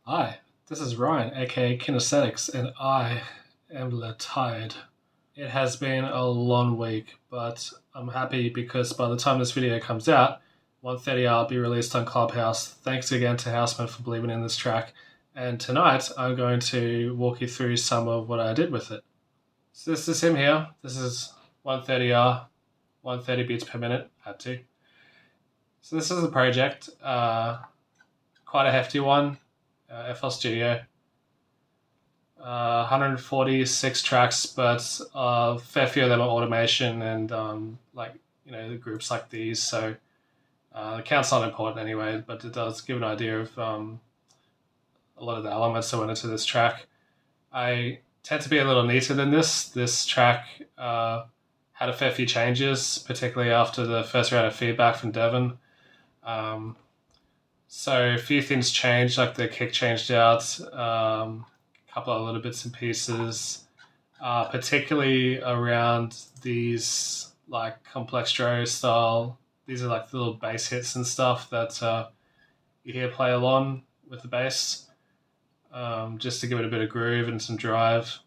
Hi, this is Ryan, aka Kinesthetics, and I am tired. It has been a long week, but I'm happy because by the time this video comes out, 1:30 I'll be released on Clubhouse. Thanks again to Hausman for believing in this track. And tonight I'm going to walk you through some of what I did with it. So this is him here. This is 130R, 130 beats per minute, had to. So this is the project, quite a hefty one. FL Studio. 146 tracks, but a fair few of them are automation and the groups like these. So the count's not important anyway, but it does give an idea of a lot of the elements that went into this track. I tend to be a little neater than this. This track had a fair few changes, particularly after the first round of feedback from Devon. So a few things changed, like the kick changed out, a couple of little bits and pieces, particularly around these like complex complex style. These are like the little bass hits and stuff that you hear play along with the bass, just to give it a bit of groove and some drive.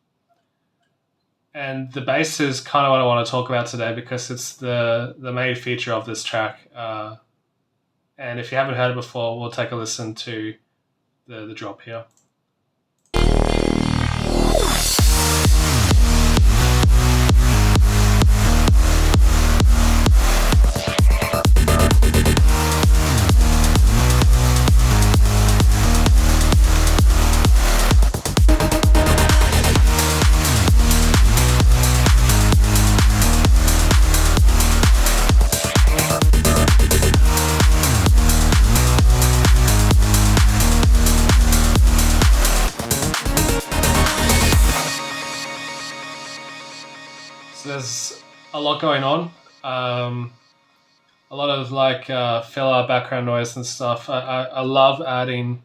And the bass is kind of what I want to talk about today because it's the main feature of this track. And if you haven't heard it before, we'll take a listen to the drop here. So there's a lot going on. A lot of filler background noise and stuff. I love adding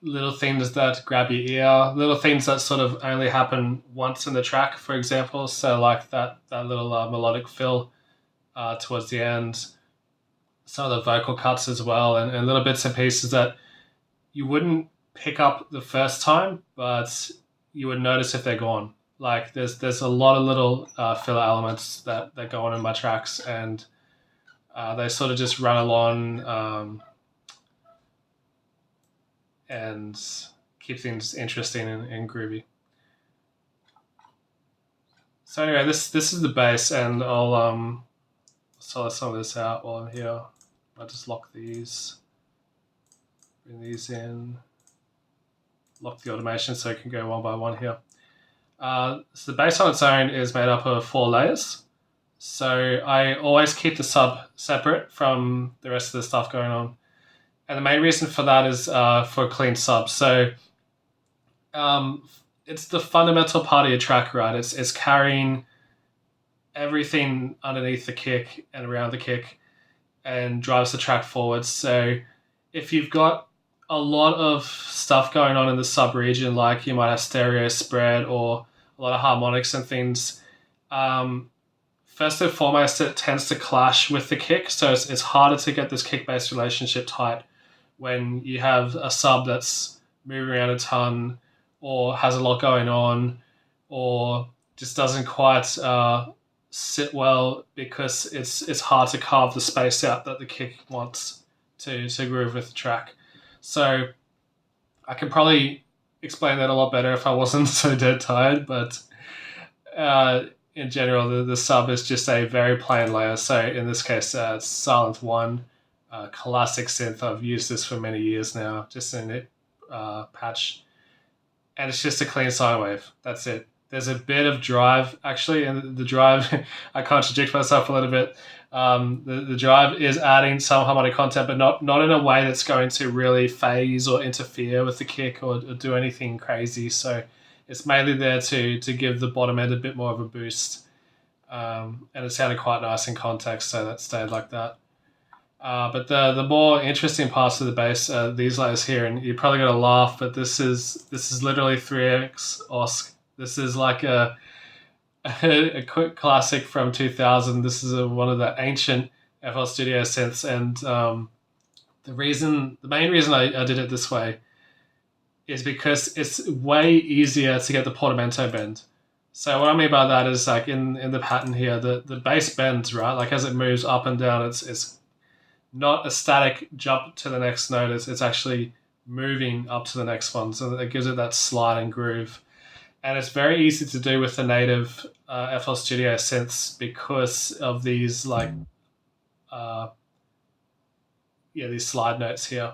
little things that grab your ear, little things that sort of only happen once in the track, for example. So like that little melodic fill towards the end, some of the vocal cuts as well, and little bits and pieces that you wouldn't pick up the first time, but you would notice if they're gone. Like there's a lot of little filler elements that go on in my tracks, and they sort of just run along and keep things interesting and groovy. So anyway, this is the bass, and I'll sort some of this out while I'm here. I'll just lock these, bring these in, lock the automation so it can go one by one here. So the bass on its own is made up of 4 layers. So I always keep the sub separate from the rest of the stuff going on. And the main reason for that is for a clean sub. So it's the fundamental part of your track, right? It's carrying everything underneath the kick and around the kick and drives the track forward. So if you've got a lot of stuff going on in the sub region, like you might have stereo spread or a lot of harmonics and things, first and foremost, it tends to clash with the kick. So it's harder to get this kick-bass relationship tight when you have a sub that's moving around a ton or has a lot going on or just doesn't quite sit well because it's hard to carve the space out that the kick wants to groove with the track. So I could probably explain that a lot better if I wasn't so dead tired, but in general, the sub is just a very plain layer. So in this case, it's Silent 1, classic synth. I've used this for many years now, just in it patch. And it's just a clean sine wave. That's it. There's a bit of drive, actually, and the drive, I contradict myself a little bit. The drive is adding some harmonic content, but not in a way that's going to really phase or interfere with the kick or do anything crazy. So it's mainly there to give the bottom end a bit more of a boost. And it sounded quite nice in context, so that stayed like that. But the more interesting parts of the bass are these layers here, and you're probably going to laugh, but this is literally 3x OSC. This is like a quick classic from 2000. This is one of the ancient FL Studio synths, and the main reason I did it this way is because it's way easier to get the portamento bend. So what I mean by that is like in the pattern here, the bass bends, right? Like as it moves up and down, it's not a static jump to the next note. It's actually moving up to the next one. So it gives it that sliding groove. And it's very easy to do with the native FL Studio synths because of these like these slide notes here.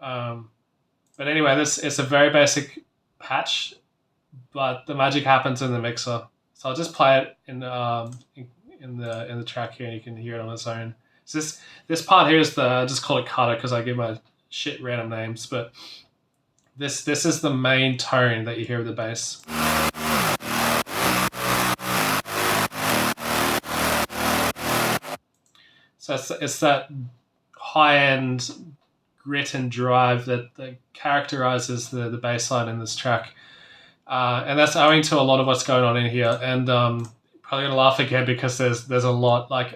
But anyway, this it's a very basic patch, but the magic happens in the mixer. So I'll just play it in the track here, and you can hear it on its own. So this part here is the I just call it cutter because I give my shit random names, but this is the main tone that you hear of the bass. So it's that high-end grit and drive that characterizes the bass line in this track. And that's owing to a lot of what's going on in here. And probably going to laugh again because there's a lot. Like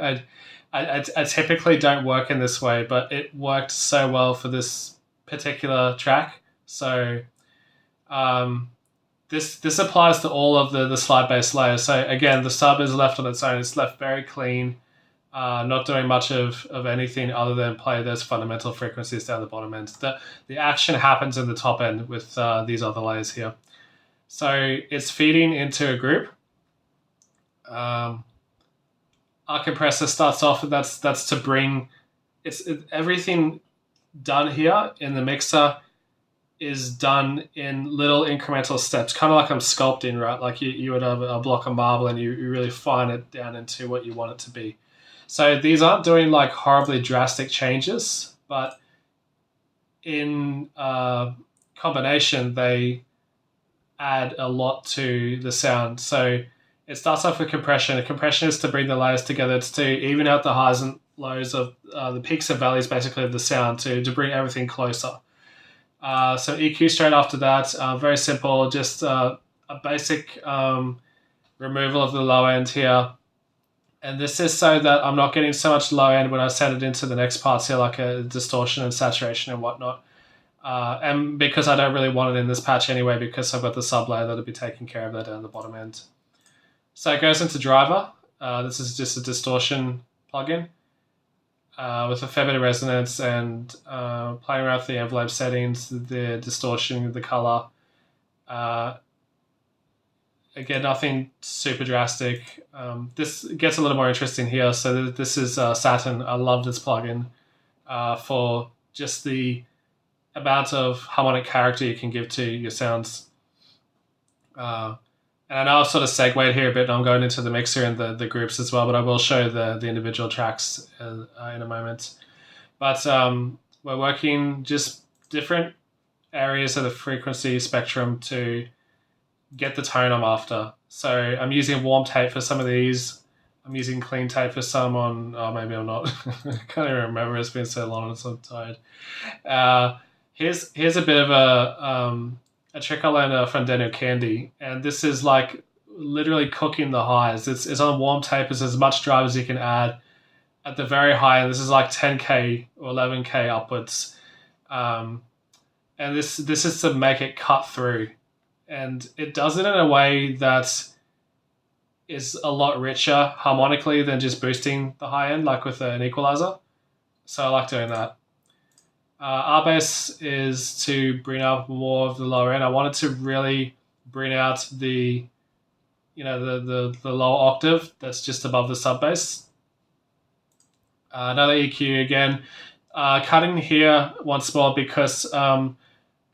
I typically don't work in this way, but it worked so well for this particular track. So this applies to all of the slide bass layers. So again, the sub is left on its own. It's left very clean. Not doing much of anything other than play those fundamental frequencies down the bottom end. The action happens in the top end with these other layers here. So it's feeding into a group. Our compressor starts off, and that's to bring everything done here in the mixer is done in little incremental steps, kind of like I'm sculpting, right? Like you would have a block of marble and you really fine it down into what you want it to be. So these aren't doing like horribly drastic changes, but in combination, they add a lot to the sound. So it starts off with compression. The compression is to bring the layers together. It's to even out the highs and lows of the peaks and valleys, basically, of the sound to bring everything closer. So EQ straight after that, very simple, just a basic removal of the low end here. And this is so that I'm not getting so much low end when I send it into the next parts here, like a distortion and saturation and whatnot. And because I don't really want it in this patch anyway, because I've got the sub layer that'll be taking care of that down the bottom end. So it goes into driver. This is just a distortion plugin with a fair bit of resonance and playing around with the envelope settings, the distortion, the color. Again, nothing super drastic. This gets a little more interesting here. So this is Saturn. I love this plugin for just the amount of harmonic character you can give to your sounds. And I know I've sort of segued here a bit, and I'm going into the mixer and the groups as well, but I will show the individual tracks in a moment. But we're working just different areas of the frequency spectrum to get the tone I'm after. So I'm using warm tape for some of these. I'm using clean tape for some on, maybe I'm not. I can't even remember. It's been so long and I'm so tired. Here's a bit of a trick I learned from Daniel Candy. And this is like literally cooking the highs. It's on warm tape. It's as much drive as you can add at the very high. And this is like 10K or 11K upwards. And this is to make it cut through. And it does it in a way that is a lot richer harmonically than just boosting the high end, like with an equalizer. So I like doing that. R-bass is to bring up more of the lower end. I wanted to really bring out the lower octave that's just above the sub bass. Another EQ again. Cutting here once more because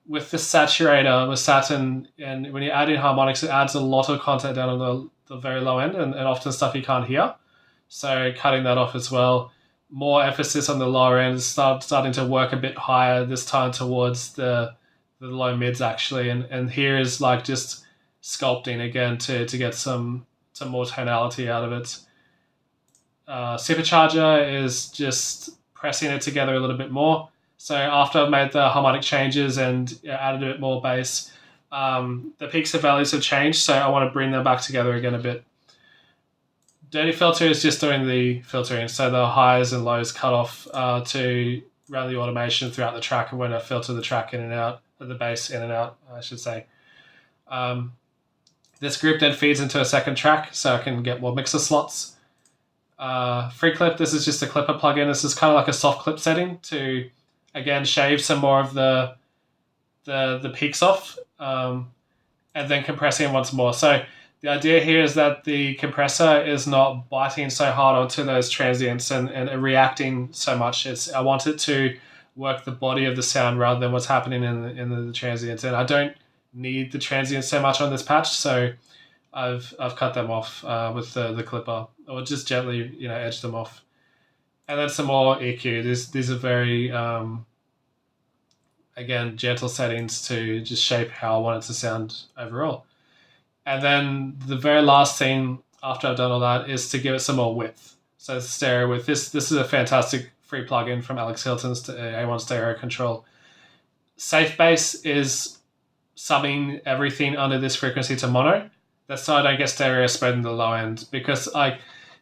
with the saturator, with Saturn, and when you add in harmonics, it adds a lot of content down on the very low end and often stuff you can't hear. So cutting that off as well. More emphasis on the lower end, starting to work a bit higher this time towards the low mids actually. And here is like just sculpting again to get some more tonality out of it. Supercharger is just pressing it together a little bit more. So after I've made the harmonic changes and added a bit more bass, the peaks and valleys have changed, so I want to bring them back together again a bit. Dirty filter is just doing the filtering, so the highs and lows cut off to run the automation throughout the track and when I filter the track in and out the bass in and out, I should say. This group then feeds into a second track, so I can get more mixer slots. Free clip, this is just a clipper plugin. This is kind of like a soft clip setting to, again, shave some more of the peaks off, and then compressing once more. So the idea here is that the compressor is not biting so hard onto those transients and reacting so much. I want it to work the body of the sound rather than what's happening in the transients. And I don't need the transients so much on this patch, so I've cut them off with the clipper, or just gently edge them off. And then some more EQ. These are very again, gentle settings to just shape how I want it to sound overall. And then the very last thing after I've done all that is to give it some more width. So stereo width. This is a fantastic free plugin from Alex Hilton's A1 Stereo Control. Safe bass is subbing everything under this frequency to mono. That's so I don't get stereo spread in the low end, because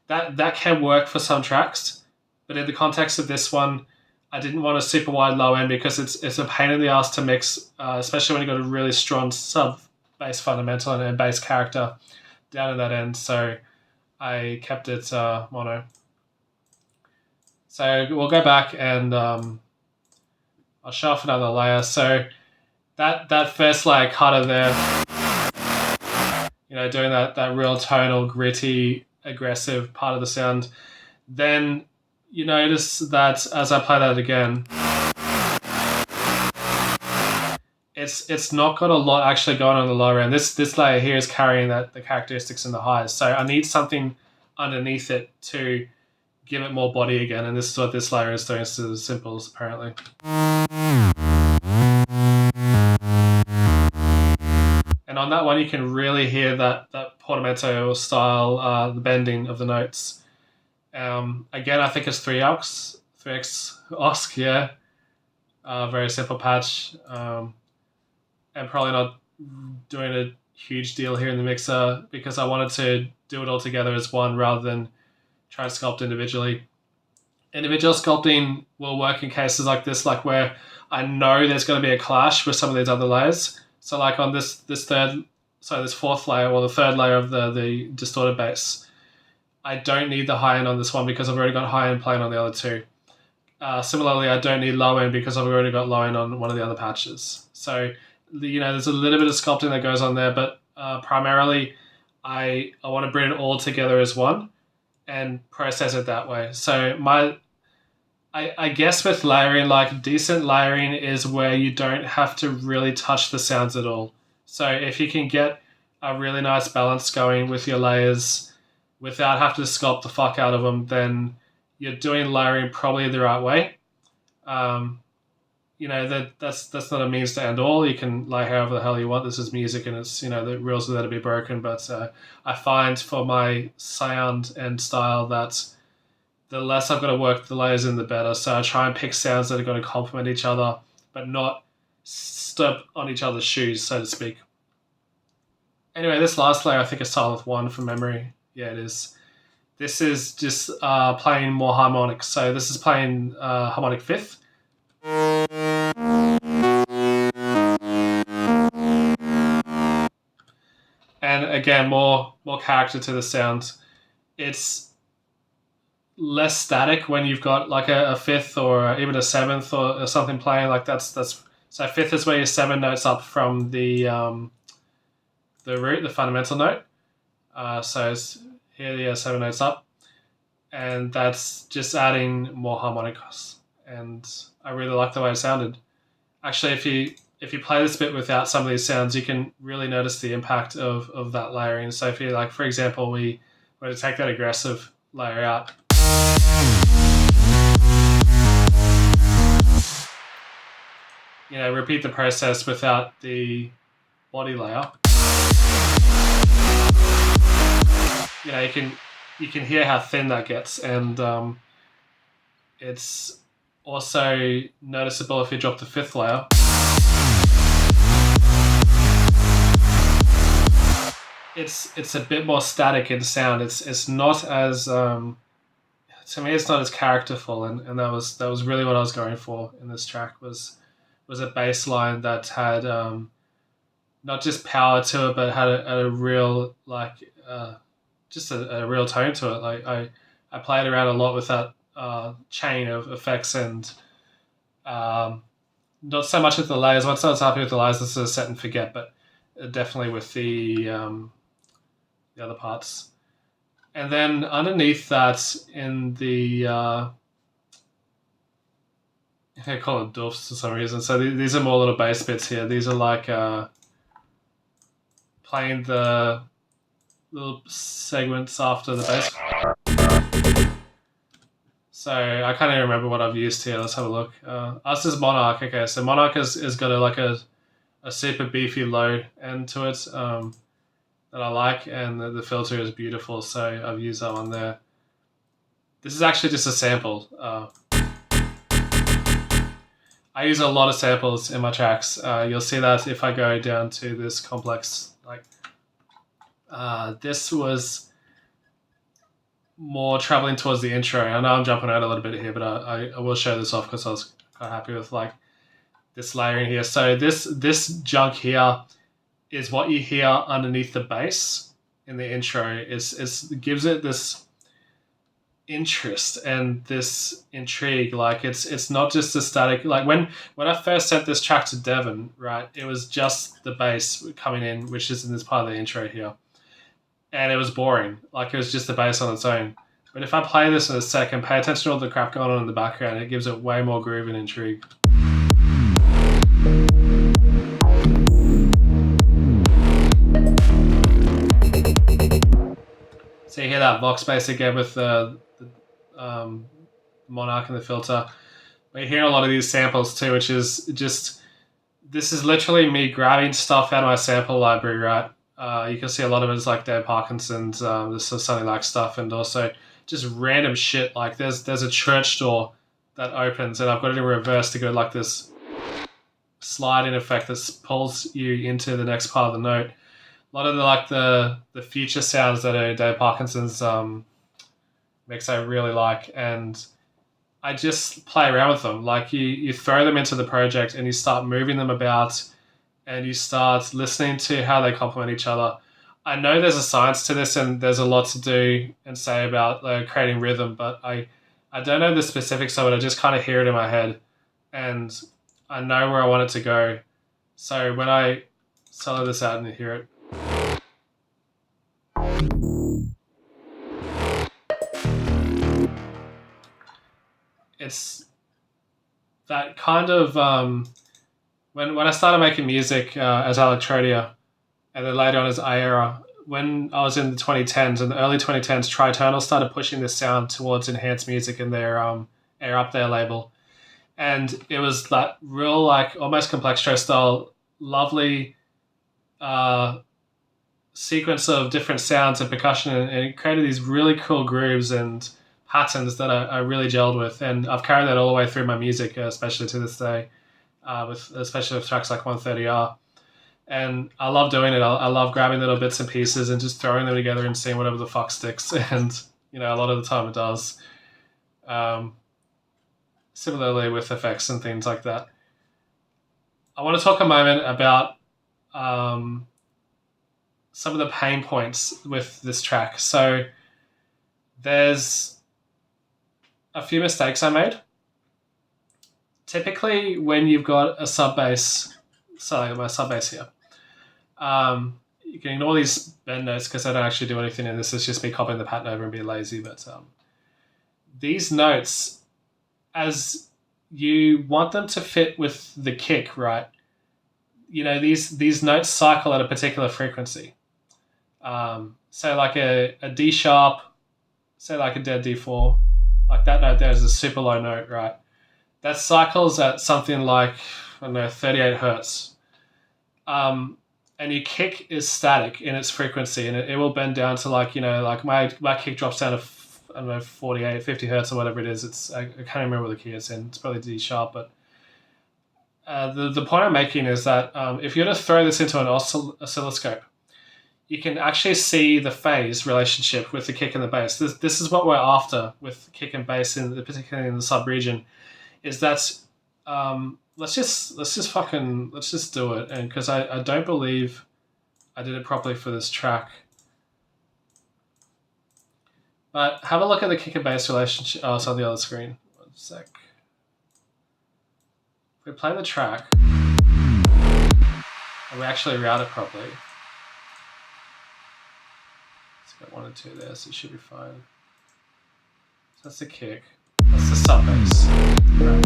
that can work for some tracks, but in the context of this one, I didn't want a super wide low end because it's a pain in the ass to mix, especially when you've got a really strong sub bass fundamental and bass character down at that end. So I kept it mono. So we'll go back and I'll show off another layer. So that first layer cutter there, doing that real tonal, gritty, aggressive part of the sound. Then you notice that as I play that again, it's not got a lot actually going on the lower end. This layer here is carrying the characteristics in the highs. So I need something underneath it to give it more body again, and this is what this layer is doing to the cymbals, apparently. And on that one, you can really hear that portamento style, the bending of the notes. Again, I think it's 3x OSC, yeah. Very simple patch. And probably not doing a huge deal here in the mixer because I wanted to do it all together as one rather than try to sculpt individually. Individual sculpting will work in cases like this, like where I know there's going to be a clash with some of these other layers. So like on this fourth layer, or the third layer of the distorted bass, I don't need the high end on this one because I've already got high end playing on the other two. Similarly, I don't need low end because I've already got low end on one of the other patches. So, there's a little bit of sculpting that goes on there, but primarily I want to bring it all together as one and process it that way. So I guess with layering, like decent layering is where you don't have to really touch the sounds at all. So if you can get a really nice balance going with your layers without having to sculpt the fuck out of them, then you're doing layering probably the right way. That's not a means to end all. You can lay however the hell you want. This is music, and it's the rules are there to be broken. But I find for my sound and style that the less I've got to work the layers in, the better. So I try and pick sounds that are going to complement each other, but not step on each other's shoes, so to speak. Anyway, this last layer I think is Silent 1 from memory. Yeah, it is. This is just playing more harmonics. So this is playing harmonic fifth. And again, more character to the sound. It's less static when you've got like a fifth or even a seventh or something playing like that's so fifth is where you're 7 notes up from the root, the fundamental note. So it's here you're 7 notes up, and that's just adding more harmonicas. And I really like the way it sounded. Actually, if you play this bit without some of these sounds, you can really notice the impact of that layering. So if you like, for example, we were to take that aggressive layer out. Repeat the process without the body layer. You can hear how thin that gets, and it's also noticeable if you drop the fifth layer. It's a bit more static in sound. It's not as to me it's not as characterful, and that was really what I was going for in this track, was was a bass line that had not just power to it, but had a real just a real tone to it. Like I played around a lot with that chain of effects and um, not so much with the layers. Once I was happy with the layers, this is a set and forget, but definitely with the other parts. And then underneath that, in the I call it doofs for some reason. So these are more little bass bits here. These are like playing the little segments after the bass. So I can't even remember what I've used here. Let's have a look. Us is Monarch. Okay, so Monarch is got a super beefy low end to it that I like, and the filter is beautiful. So I've used that one there. This is actually just a sample. I use a lot of samples in my tracks. You'll see that if I go down to this complex. Like this was more traveling towards the intro. I know I'm jumping out a little bit here, but I will show this off because I was quite happy with like this layering here. So this junk here is what you hear underneath the bass in the intro. It gives it this interest and this intrigue. Like it's not just a static. Like when I first sent this track to Devon, right, it was just the bass coming in, which is in this part of the intro here, and it was boring. Like it was just the bass on its own. But if I play this in a second, pay attention to all the crap going on in the background, it gives it way more groove and intrigue. So you hear that Vox bass again with the Monarch and the filter. But you hear a lot of these samples too, which is just, this is literally me grabbing stuff out of my sample library, right? You can see a lot of it is like Dave Parkinson's, this is Sunny Lack stuff, and also just random shit. Like there's a church door that opens, and I've got it in reverse to go like this sliding effect that pulls you into the next part of the note. A lot of the future sounds that are Dave Parkinson's mix I really like, and I just play around with them. Like you throw them into the project and you start moving them about, and you start listening to how they complement each other. I know there's a science to this and there's a lot to do and say about creating rhythm, but I don't know the specifics of it. I just kind of hear it in my head and I know where I want it to go. So when I solo this out and you hear it, it's that kind of when I started making music as Electrodia, and then later on as Aera, when I was in the 2010s, in the early 2010s, Tritonal started pushing this sound towards enhanced music in their Air Up There label. And it was that real, like, almost Complextro style, lovely sequence of different sounds and percussion, and it created these really cool grooves and patterns that I really gelled with. And I've carried that all the way through my music, especially to this day, especially with tracks like 130R. And I love doing it. I love grabbing little bits and pieces and just throwing them together and seeing whatever the fuck sticks. And, you know, a lot of the time it does. Similarly with effects and things like that. I want to talk a moment about some of the pain points with this track. So there's a few mistakes I made. Typically when you've got a sub bass, so my sub bass here, you can ignore these bend notes because I don't actually do anything in this. It's just me copying the pattern over and being lazy. But these notes, as you want them to fit with the kick, right? You know, these notes cycle at a particular frequency. So like a D sharp, say like a dead D4, like that note there is a super low note, right? That cycles at something like, I don't know, 38 hertz. And your kick is static in its frequency, and it will bend down to like, you know, like my kick drops down to, I don't know, 48, 50 hertz or whatever it is. I can't remember what the key it's in. It's probably D sharp, but the point I'm making is that if you were to throw this into an oscilloscope, you can actually see the phase relationship with the kick and the bass. This is what we're after with kick and bass, particularly in the sub region, is that let's just do it, and because I don't believe I did it properly for this track. But have a look at the kick and bass relationship. Oh, it's on the other screen. One sec. If we play the track and we actually route it properly, let's get 1 and 2 there, so it should be fine. So that's the kick. That's the sub bass. Right.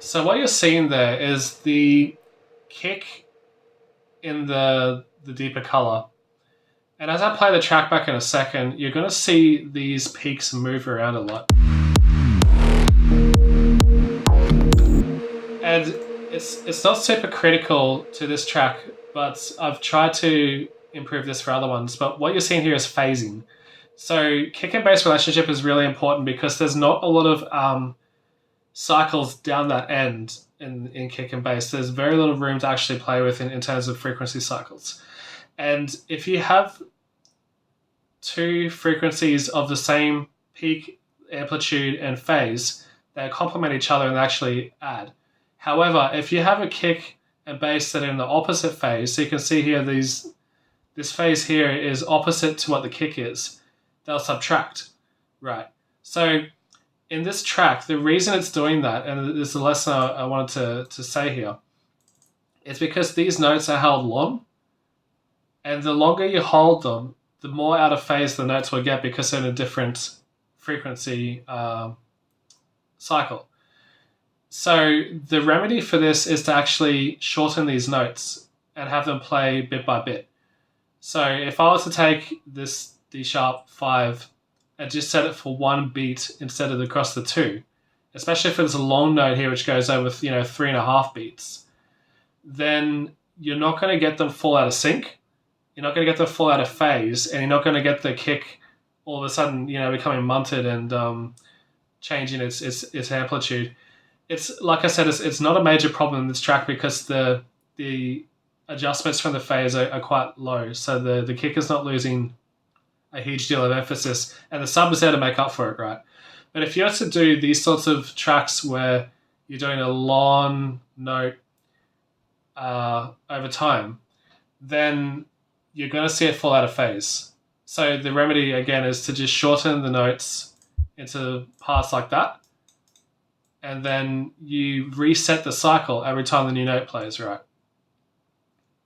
So what you're seeing there is the kick in the deeper color. And as I play the track back in a second, you're going to see these peaks move around a lot. And it's not super critical to this track, but I've tried to improve this for other ones. But what you're seeing here is phasing. So kick and bass relationship is really important because there's not a lot of cycles down that end in kick and bass. There's very little room to actually play with in terms of frequency cycles. And if you have 2 frequencies of the same peak, amplitude, and phase, they complement each other and actually add. However, if you have a kick and bass that are in the opposite phase, so you can see here this phase here is opposite to what the kick is, they'll subtract, right? So in this track, the reason it's doing that, and there's a lesson I wanted to say here, is because these notes are held long, and the longer you hold them, the more out of phase the notes will get because they're in a different frequency cycle. So the remedy for this is to actually shorten these notes and have them play bit by bit. So if I was to take this D sharp 5 and just set it for 1 beat instead of across the 2, especially if there's a long note here which goes over 3.5 beats, then you're not going to get them fall out of sync. You're not going to get them fall out of phase, and you're not going to get the kick all of a sudden becoming munted and changing its amplitude. It's like I said, it's not a major problem in this track because the adjustments from the phase are quite low, so the kick is not losing a huge deal of emphasis, and the sub is there to make up for it, right? But if you have to do these sorts of tracks where you're doing a long note over time, then you're going to see it fall out of phase. So the remedy, again, is to just shorten the notes into parts like that, and then you reset the cycle every time the new note plays, right?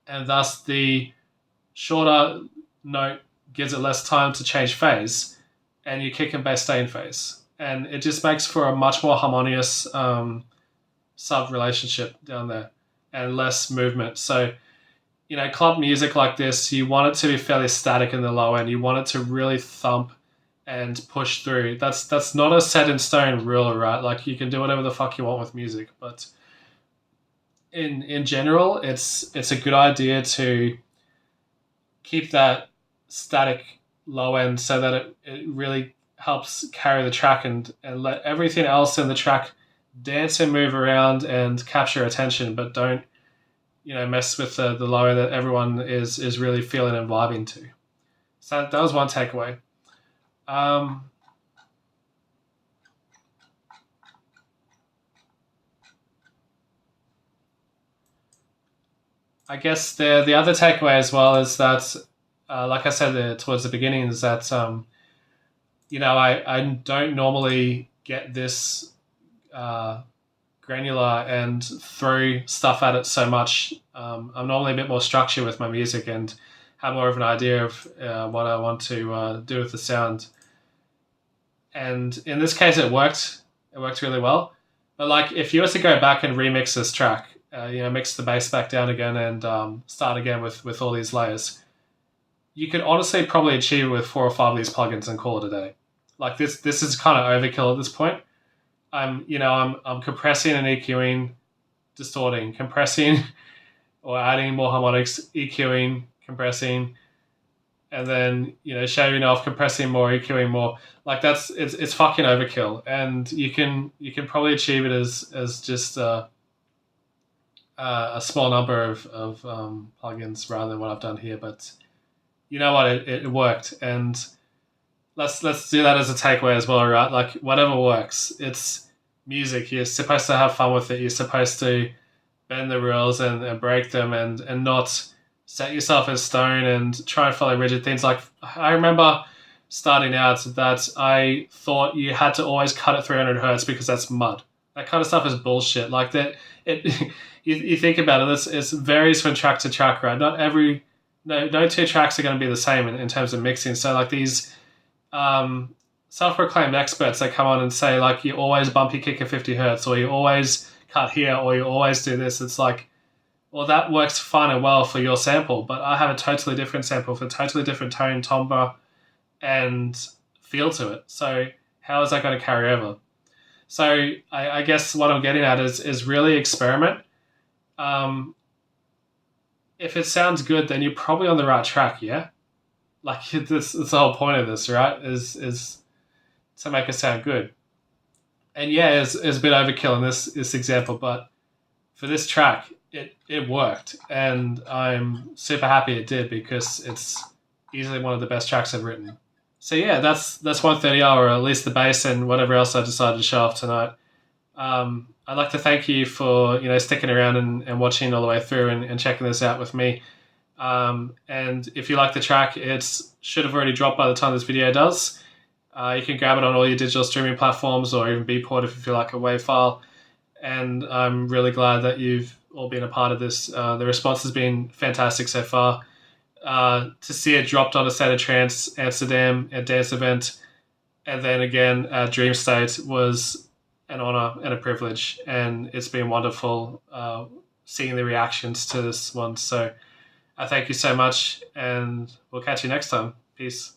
And thus the shorter note gives it less time to change phase, and your kick and bass stay in phase. And it just makes for a much more harmonious sub relationship down there and less movement. So, club music like this, you want it to be fairly static in the low end. You want it to really thump and push through. That's not a set in stone rule, right? Like, you can do whatever the fuck you want with music, but in general, it's a good idea to keep that static low end so that it really helps carry the track and let everything else in the track dance and move around and capture attention, but don't mess with the low end that everyone is really feeling and vibing to. So that was one takeaway. I guess the other takeaway as well is that, like I said towards the beginning, is that I don't normally get this granular and throw stuff at it so much. I'm normally a bit more structured with my music and have more of an idea of what I want to do with the sound. And in this case, it worked. It worked really well. But like, if you were to go back and remix this track, mix the bass back down again and start again with all these layers, you could honestly probably achieve it with 4 or 5 of these plugins and call it a day. Like, this is kind of overkill at this point. I'm compressing and EQing, distorting, compressing or adding more harmonics, EQing, compressing, and then shaving off, compressing more, EQing more. Like, it's fucking overkill, and you can probably achieve it as just a small number of plugins rather than what I've done here. But you know what, it worked, and let's do that as a takeaway as well, right? Like whatever works. It's music. You're supposed to have fun with it. You're supposed to bend the rules and break them and not set yourself in stone and try and follow rigid things. Like I remember starting out that I thought you had to always cut at 300 hertz because that's mud. That kind of stuff is bullshit. Like that, it you think about it, it varies from track to track, right? Not every no two tracks are going to be the same in terms of mixing. So like these self-proclaimed experts, they come on and say like you always bump your kick at 50 hertz, or you always cut here, or you always do this. It's like, well, that works fine and well for your sample, but I have a totally different sample for a totally different tone, timbre, and feel to it. So how is that going to carry over? So I guess what I'm getting at is really experiment. Um, if it sounds good, then you're probably on the right track. Yeah, like this. That's the whole point of this, right? Is to make it sound good. And yeah, it's a bit overkill in this example, but for this track, it worked, and I'm super happy it did because it's easily one of the best tracks I've written. So yeah, that's 130R, or at least the bass and whatever else I decided to show off tonight. I'd like to thank you for sticking around and watching all the way through and checking this out with me. And if you like the track, it should have already dropped by the time this video does. You can grab it on all your digital streaming platforms or even Beatport if you feel like a WAV file. And I'm really glad that you've all been a part of this. The response has been fantastic so far. To see it dropped on a State of Trance Amsterdam at dance event, and then again at Dreamstate was an honor and a privilege, and it's been wonderful seeing the reactions to this one. So I thank you so much, and we'll catch you next time. Peace.